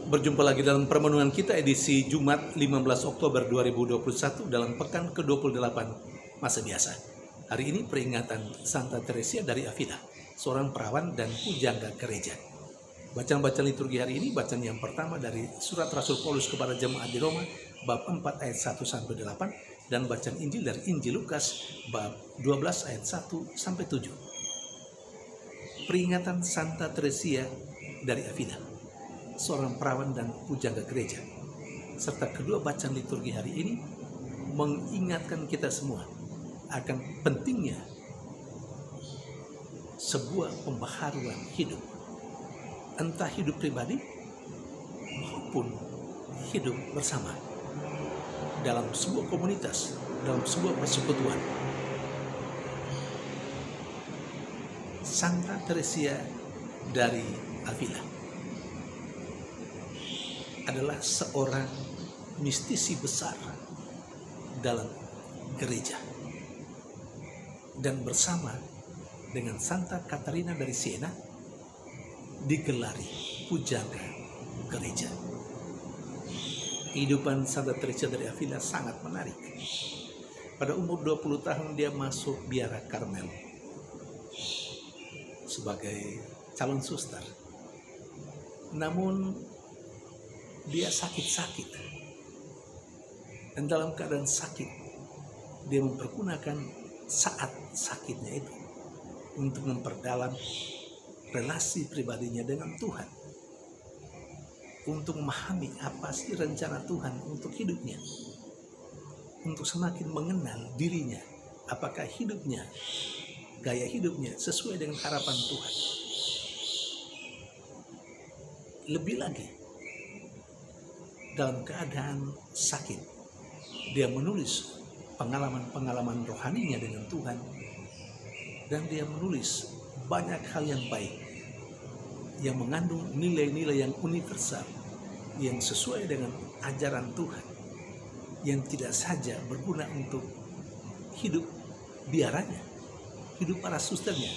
Berjumpa lagi dalam permenungan kita edisi Jumat 15 Oktober 2021 dalam pekan ke-28 masa biasa. Hari ini peringatan Santa Teresia dari Avila, seorang perawan dan pujangga gereja. Bacaan-bacaan liturgi hari ini, bacaan yang pertama dari surat Rasul Paulus kepada jemaat di Roma, bab 4 ayat 1-8, dan bacaan Injil dari Injil Lukas, bab 12 ayat 1-7. Peringatan Santa Teresia dari Avila, seorang perawan dan pujangga gereja, serta kedua bacaan liturgi hari ini mengingatkan kita semua akan pentingnya sebuah pembaharuan hidup, entah hidup pribadi maupun hidup bersama dalam sebuah komunitas, dalam sebuah persekutuan. Santa Teresia dari Avila adalah seorang mistisi besar dalam gereja, dan bersama dengan Santa Katarina dari Siena digelari pujangga gereja. Kehidupan Santa Teresia dari Avila sangat menarik. Pada umur 20 tahun dia masuk biara Karmel sebagai calon suster. Namun dia sakit-sakit, dan dalam keadaan sakit dia mempergunakan saat sakitnya itu untuk memperdalam relasi pribadinya dengan Tuhan, untuk memahami apa sih rencana Tuhan untuk hidupnya, untuk semakin mengenal dirinya, apakah hidupnya, gaya hidupnya sesuai dengan harapan Tuhan. Lebih lagi, dalam keadaan sakit, dia menulis pengalaman-pengalaman rohaninya dengan Tuhan, dan dia menulis banyak hal yang baik yang mengandung nilai-nilai yang universal, yang sesuai dengan ajaran Tuhan, yang tidak saja berguna untuk hidup biaranya, hidup para susternya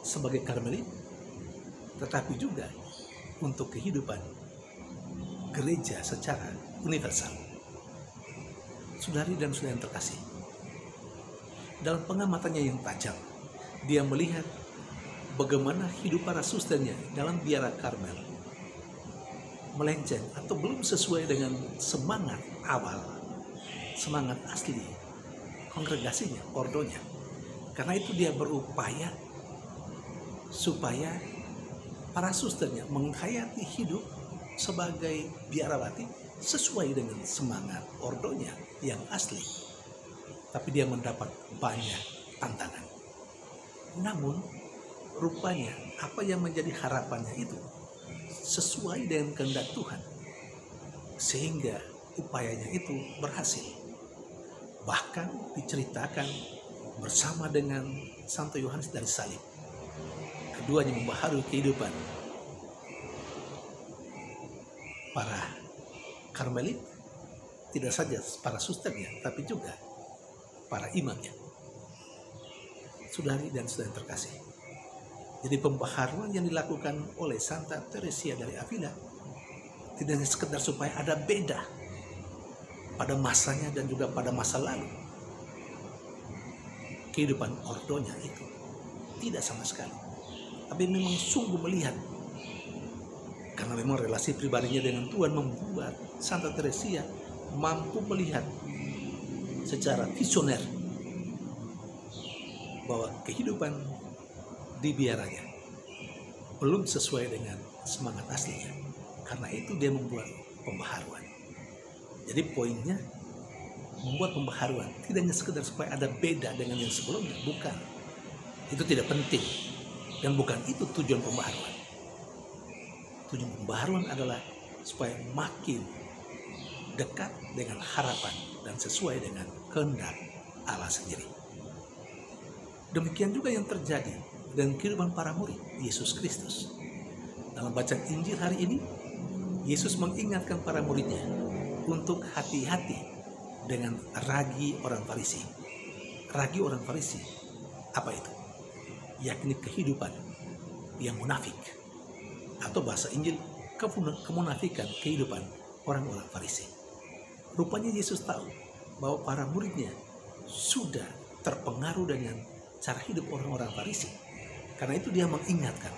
sebagai Karmelit, tetapi juga untuk kehidupan gereja secara universal. Saudari dan saudara yang terkasih, dalam pengamatannya yang tajam, dia melihat bagaimana hidup para susternya dalam biara Karmel melenceng atau belum sesuai dengan semangat awal, semangat asli kongregasinya, ordonya. Karena itu dia berupaya supaya para susternya menghayati hidup sebagai biarawati sesuai dengan semangat ordonya yang asli. Tapi dia mendapat banyak tantangan. Namun rupanya apa yang menjadi harapannya itu sesuai dengan kehendak Tuhan, sehingga upayanya itu berhasil. Bahkan diceritakan bersama dengan Santo Yohanes dari Salib, keduanya membaharui kehidupan para Karmelit, tidak saja para susternya, tapi juga para imamnya. Saudari dan saudara yang terkasih, jadi pembaharuan yang dilakukan oleh Santa Teresia dari Avila tidak hanya sekedar supaya ada beda pada masanya dan juga pada masa lalu. Kehidupan ordonya itu tidak sama sekali, tapi memang sungguh melihat, karena memang relasi pribadinya dengan Tuhan membuat Santa Teresia mampu melihat secara visioner bahwa kehidupan di biaranya belum sesuai dengan semangat aslinya. Karena itu dia membuat pembaharuan. Jadi poinnya, membuat pembaharuan tidak hanya sekedar supaya ada beda dengan yang sebelumnya, bukan. Itu tidak penting, dan bukan itu tujuan pembaharuan. Tujuan pembaharuan adalah supaya makin dekat dengan harapan dan sesuai dengan kehendak Allah sendiri. Demikian juga yang terjadi dengan kehidupan para murid Yesus Kristus. Dalam bacaan Injil hari ini, Yesus mengingatkan para muridnya untuk hati-hati dengan ragi orang Farisi. Ragi orang Farisi, apa itu? Yakni kehidupan yang munafik, atau bahasa Injil kemunafikan kehidupan orang-orang Farisi. Rupanya Yesus tahu bahwa para muridnya sudah terpengaruh dengan cara hidup orang-orang Farisi. Karena itu dia mengingatkan.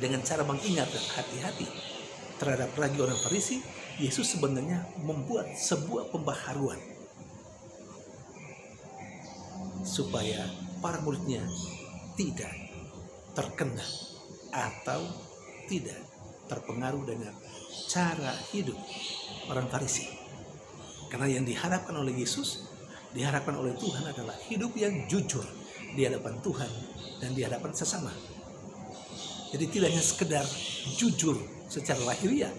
Dengan cara mengingatkan hati-hati terhadap lagi orang Farisi, Yesus sebenarnya membuat sebuah pembaharuan supaya para muridnya tidak terkena atau tidak terpengaruh dengan cara hidup orang Farisi. Karena yang diharapkan oleh Yesus, diharapkan oleh Tuhan adalah hidup yang jujur di hadapan Tuhan dan di hadapan sesama. Jadi tidak hanya sekedar jujur secara lahiriah,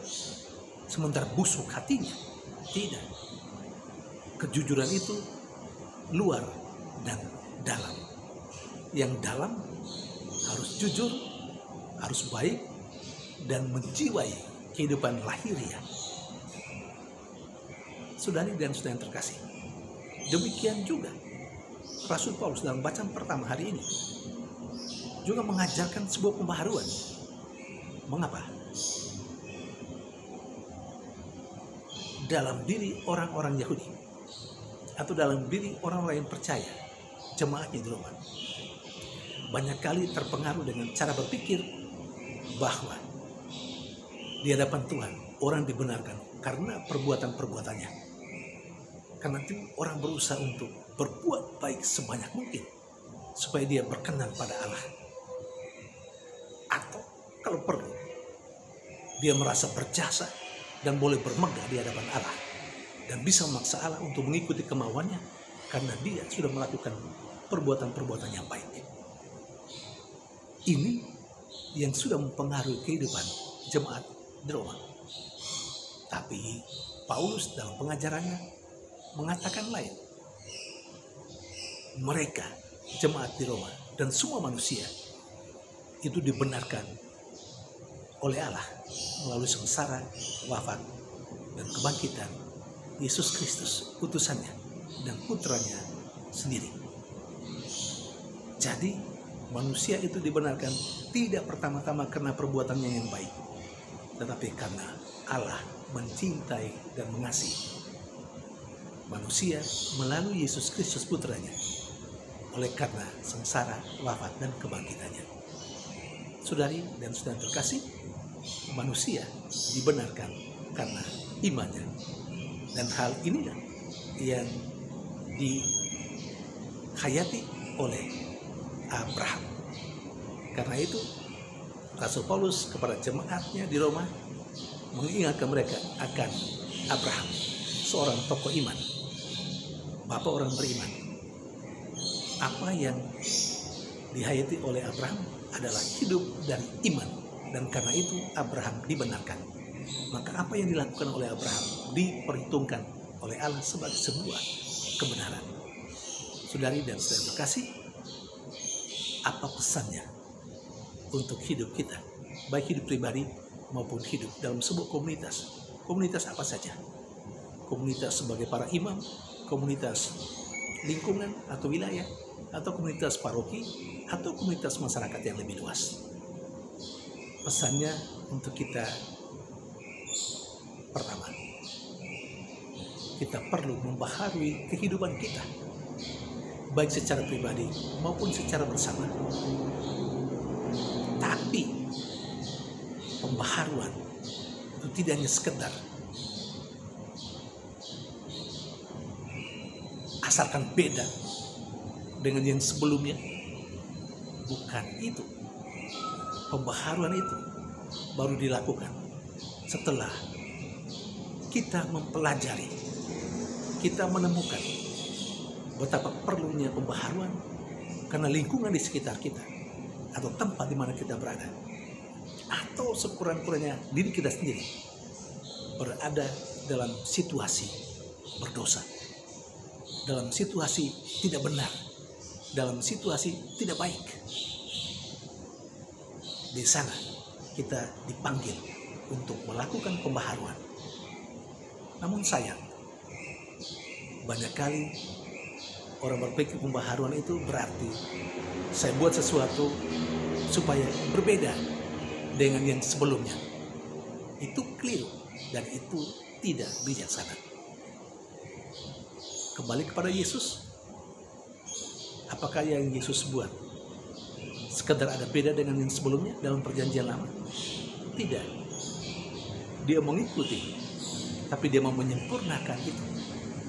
sementara busuk hatinya. Tidak. Kejujuran itu luar dan dalam. Yang dalam harus jujur, harus baik, dan menjiwai kehidupan lahiriah. Saudari dan saudara yang terkasih, demikian juga Rasul Paulus dalam bacaan pertama hari ini juga mengajarkan sebuah pembaharuan. Mengapa? Dalam diri orang-orang Yahudi atau dalam diri orang-orang yang percaya, jemaatnya di Roma, banyak kali terpengaruh dengan cara berpikir bahwa di hadapan Tuhan orang dibenarkan karena perbuatan-perbuatannya. Karena itu orang berusaha untuk berbuat baik sebanyak mungkin supaya dia berkenan pada Allah. Atau kalau perlu, dia merasa berjasa dan boleh bermegah di hadapan Allah dan bisa memaksa Allah untuk mengikuti kemauannya karena dia sudah melakukan perbuatan-perbuatan yang baik. Ini yang sudah mempengaruhi kehidupan jemaat di Roma. Tapi Paulus dalam pengajarannya mengatakan lain. Mereka, jemaat di Roma dan semua manusia itu dibenarkan oleh Allah melalui sengsara, wafat, dan kebangkitan Yesus Kristus, utusannya dan putranya sendiri. Jadi manusia itu dibenarkan tidak pertama-tama karena perbuatannya yang baik, tetapi karena Allah mencintai dan mengasihi manusia melalui Yesus Kristus putranya, oleh karena sengsara, wafat, dan kebangkitannya. Saudari dan saudara terkasih, manusia dibenarkan karena imannya. Dan hal inilah yang dihayati oleh Abraham. Karena itu Rasul Paulus kepada jemaatnya di Roma mengingatkan mereka akan Abraham, seorang tokoh iman, bapak orang beriman. Apa yang dihayati oleh Abraham adalah hidup dari iman, dan karena itu Abraham dibenarkan. Maka apa yang dilakukan oleh Abraham diperhitungkan oleh Allah sebagai sebuah kebenaran. Saudari dan saudara terkasih, apa pesannya untuk hidup kita, baik hidup pribadi maupun hidup dalam sebuah komunitas? Komunitas apa saja? Komunitas sebagai para imam, komunitas lingkungan atau wilayah, atau komunitas paroki, atau komunitas masyarakat yang lebih luas. Pesannya untuk kita, pertama, kita perlu membaharui kehidupan kita, baik secara pribadi maupun secara bersama. Tapi pembaharuan itu tidak hanya sekedar asalkan beda dengan yang sebelumnya. Bukan itu. Pembaharuan itu baru dilakukan setelah kita mempelajari, kita menemukan betapa perlunya pembaharuan karena lingkungan di sekitar kita atau tempat di mana kita berada, atau sekurang-kurangnya diri kita sendiri berada dalam situasi berdosa, dalam situasi tidak benar, dalam situasi tidak baik. Di sana kita dipanggil untuk melakukan pembaharuan. Namun sayang, banyak kali orang berpikir pembaharuan itu berarti saya buat sesuatu supaya berbeda dengan yang sebelumnya. itu keliru dan itu tidak bijaksana. Kembali kepada Yesus, apakah yang Yesus buat sekedar ada beda dengan yang sebelumnya dalam perjanjian lama? Tidak. Dia mengikuti, tapi dia mau menyempurnakan itu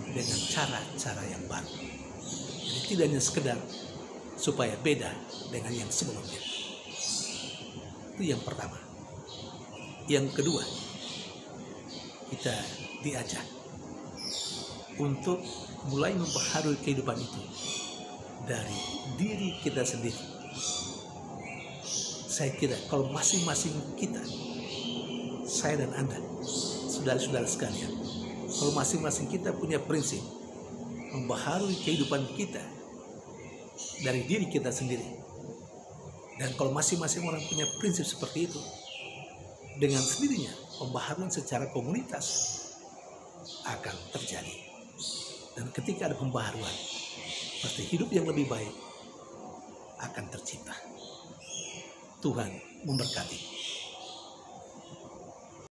dengan cara-cara yang baru. Jadi tidak hanya sekedar supaya beda dengan yang sebelumnya. Itu yang pertama. Yang kedua, kita diajak untuk mulai mempengaruhi kehidupan itu dari diri kita sendiri. Saya kira kalau masing-masing kita, saya dan Anda, saudara-saudara sekalian, kalau masing-masing kita punya prinsip membaharui kehidupan kita dari diri kita sendiri, dan kalau masing-masing orang punya prinsip seperti itu, dengan sendirinya pembaharuan secara komunitas akan terjadi. Dan ketika ada pembaharuan, pasti hidup yang lebih baik akan tercipta. Tuhan memberkati.